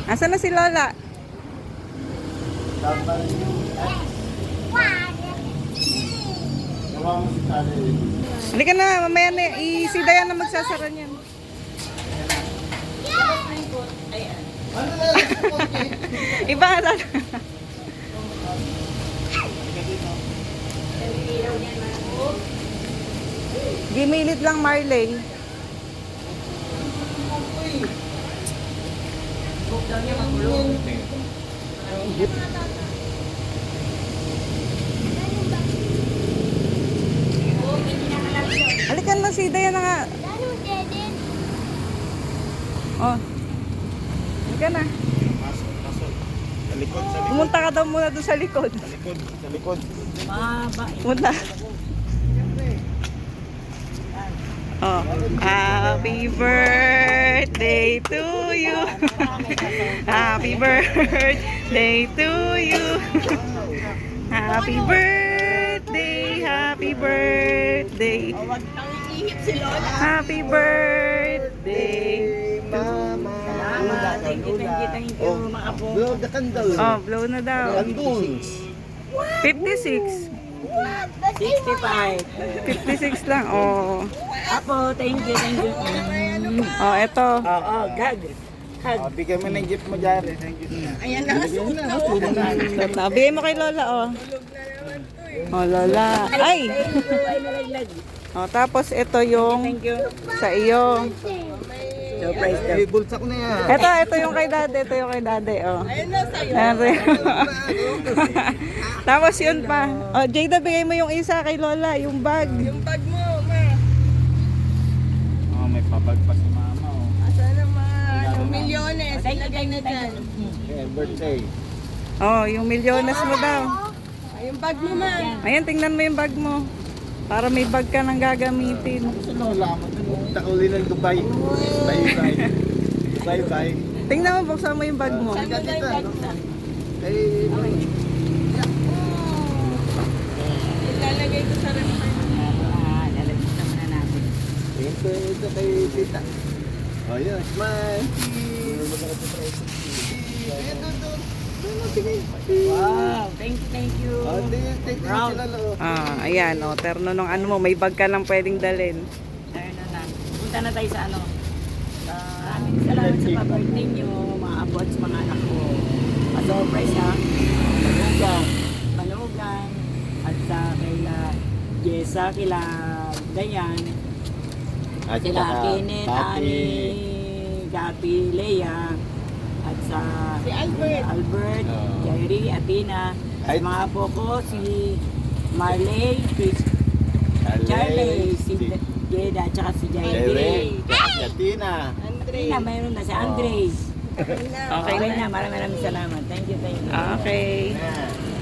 Asan na si Lola? Hindi ka na, mamaya na. Si Dayan na magsasara niyan. Iba ka lang. Gimilit lang, Marley. Halikan na si Dayan na nga. Oh. Halika na. Pasok. Sa likod. Pumunta ka daw muna doon sa likod. Sa likod. Pumunta. Oh. Happy birthday to you. Happy birthday to you. Happy birthday. Happy birthday. Happy birthday. Mama. Thank you, mga apo. Blow the candle. Oh, blow na daw. Candles. 56. 65. 56 lang. Oh. Apo, thank you. Oh, eto. Oo, gag. Bigyan mo ng gift mo, Jare. Thank you. Ayan na, Bigyan mo na. Na, bigay mo kay Lola, oh. Oh, Lola. Ay! Ay, nalaglag. Oh, tapos ito yung Thank you. sa iyo. Surprise daw. Ay, bulsa ko na yan. Ito yung kay Daddy. Ito yung kay Daddy, oh. Ayun na sa'yo. Tapos yun pa. Oh, Jada, bigay mo yung isa kay Lola, yung bag. Yung bag mo, ma. Oh, may pabag pa si Mama, oh. Asa naman? Yung milyones. Ilagay na dyan. Yeah, birthday. Oh, yung milyones mo daw. Ay, yung bag mo, ma. Ayan, tingnan mo yung bag mo. Para may bag ka nang gagamitin. Gusto na wala mo. Pumunta ka uli ng Dubai. Bye-bye. Bye-bye. Tingnan mo, buksan mo yung bag mo. Saan mo na yung bag mo? Ay, Ilalagay ko sa ref. Lalagay naman na natin. ito kay Tita. Oh, yun. Smile. Wow, thank you. Oh, take Brown. sila, lo. Ah, ayan, oh, terno nung ano mo, may bag ka lang pwedeng dalhin. Ayun na. Punta na tayo sa ano. Maraming salamat sa pag-birthday niyo, mga apo at sa mga anak ko. Pa-surprise ha. Manugan. At sa kila Jessa, kila Dayan, At sila saka, Kenneth, Papi. Ani, Gapi, Leia, at sa si Albert, Oh. Jairi, Athena, at Ay. mga apo ko, si Marley, Charlie, si Jeda, at saka si Jerry. Jairi. Tina. Athena, mayroon na si Andre. Okay Okay na. na, maraming salamat. Thank you. Okay. Yeah.